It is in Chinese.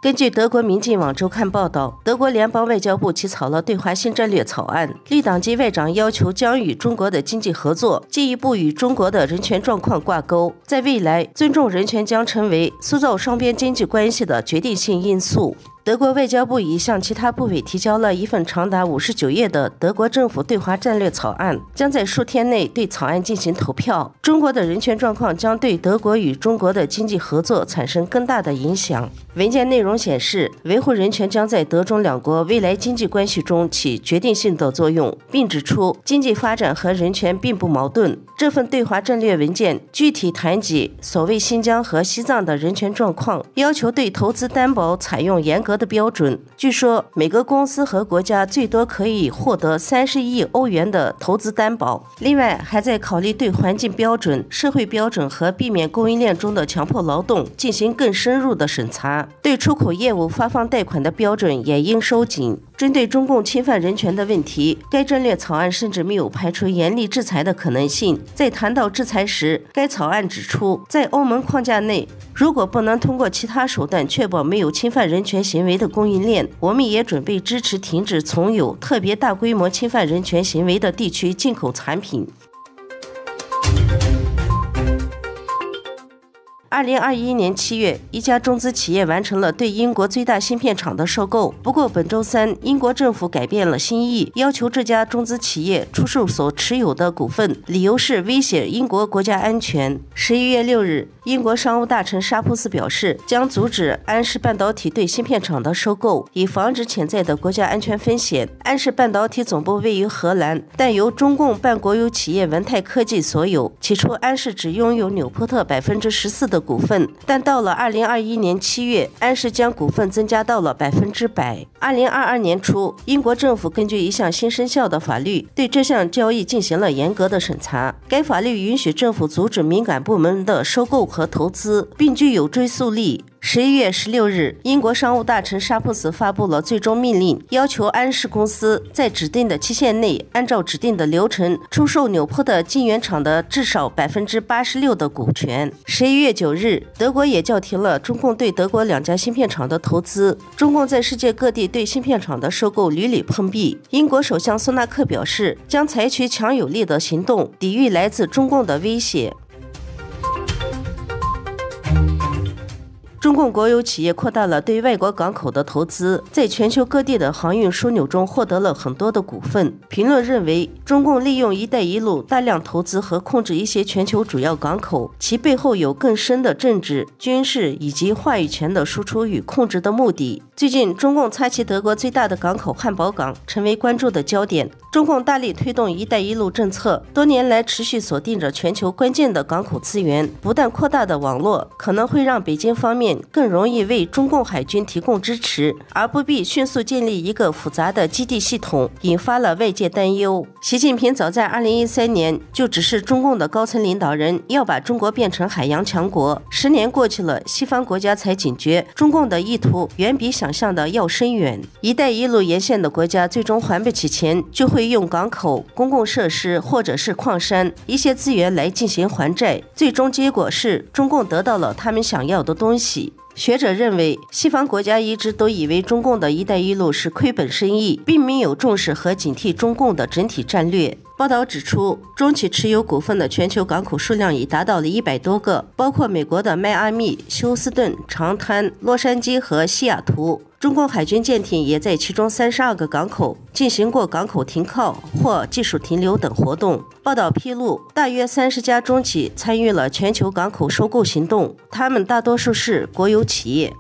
根据德国民进网周刊报道，德国联邦外交部起草了对华新战略草案，绿党籍外长要求将与中国的经济合作进一步与中国的人权状况挂钩，在未来，尊重人权将成为塑造双边经济关系的决定性因素。德国外交部已向其他部委提交了一份长达59页的德国政府对华战略草案，将在数天内对草案进行投票。中国的人权状况将对德国与中国的经济合作产生更大的影响。文件内容显示，维护人权将在德中两国未来经济关系中起决定性的作用，并指出经济发展和人权并不矛盾。这份对华战略文件具体谈及所谓新疆和西藏的人权状况，要求对投资担保采用严格的标准。据说每个公司和国家最多可以获得30亿欧元的投资担保。另外，还在考虑对环境标准、社会标准和避免供应链中的强迫劳动进行更深入的审查。对出口业务发放贷款的标准也应收紧。针对中共侵犯人权的问题，该战略草案甚至没有排除严厉制裁的可能性。在谈到制裁时，该草案指出，在欧盟框架内，如果不能通过其他手段确保没有侵犯人权行为的供应链，我们也准备支持停止从有特别大规模侵犯人权行为的地区进口产品。2021年7月，一家中资企业完成了对英国最大芯片厂的收购。不过，本周三，英国政府改变了心意，要求这家中资企业出售所持有的股份，理由是威胁英国国家安全。11月6日，英国商务大臣沙普斯表示，将阻止安氏半导体对芯片厂的收购，以防止潜在的国家安全风险。安氏半导体总部位于荷兰，但由中共半国有企业文泰科技所有。起初，安氏只拥有纽波特14%的股份，但到了2021年7月，安氏将股份增加到了100%。2022年初，英国政府根据一项新生效的法律，对这项交易进行了严格的审查。该法律允许政府阻止敏感部门的收购和投资，并具有追溯力。11月16日，英国商务大臣沙普斯发布了最终命令，要求安氏公司在指定的期限内，按照指定的流程出售纽波特晶圆厂的至少86%的股权。11月9日，德国也叫停了中共对德国2家芯片厂的投资。中共在世界各地对芯片厂的收购屡屡碰壁。英国首相苏纳克表示，将采取强有力的行动，抵御来自中共的威胁。中共国有企业扩大了对外国港口的投资，在全球各地的航运枢纽中获得了很多的股份。评论认为，中共利用“一带一路”大量投资和控制一些全球主要港口，其背后有更深的政治、军事以及话语权的输出与控制的目的。最近，中共擦旗德国最大的港口汉堡港成为关注的焦点。中共大力推动“一带一路”政策，多年来持续锁定着全球关键的港口资源。不但扩大的网络可能会让北京方面更容易为中共海军提供支持，而不必迅速建立一个复杂的基地系统，引发了外界担忧。习近平早在2013年就指示中共的高层领导人要把中国变成海洋强国。10年过去了，西方国家才警觉中共的意图远比想象的要深远。一带一路沿线的国家最终还不起钱，就会用港口、公共设施或者是矿山一些资源来进行还债，最终结果是中共得到了他们想要的东西。学者认为，西方国家一直都以为中共的一带一路是亏本生意，并没有重视和警惕中共的整体战略。报道指出，中企持有股份的全球港口数量已达到了100多个，包括美国的迈阿密、休斯顿、长滩、洛杉矶和西雅图。中共海军舰艇也在其中32个港口进行过港口停靠或技术停留等活动。报道披露，大约30家中企参与了全球港口收购行动，他们大多数是国有企业。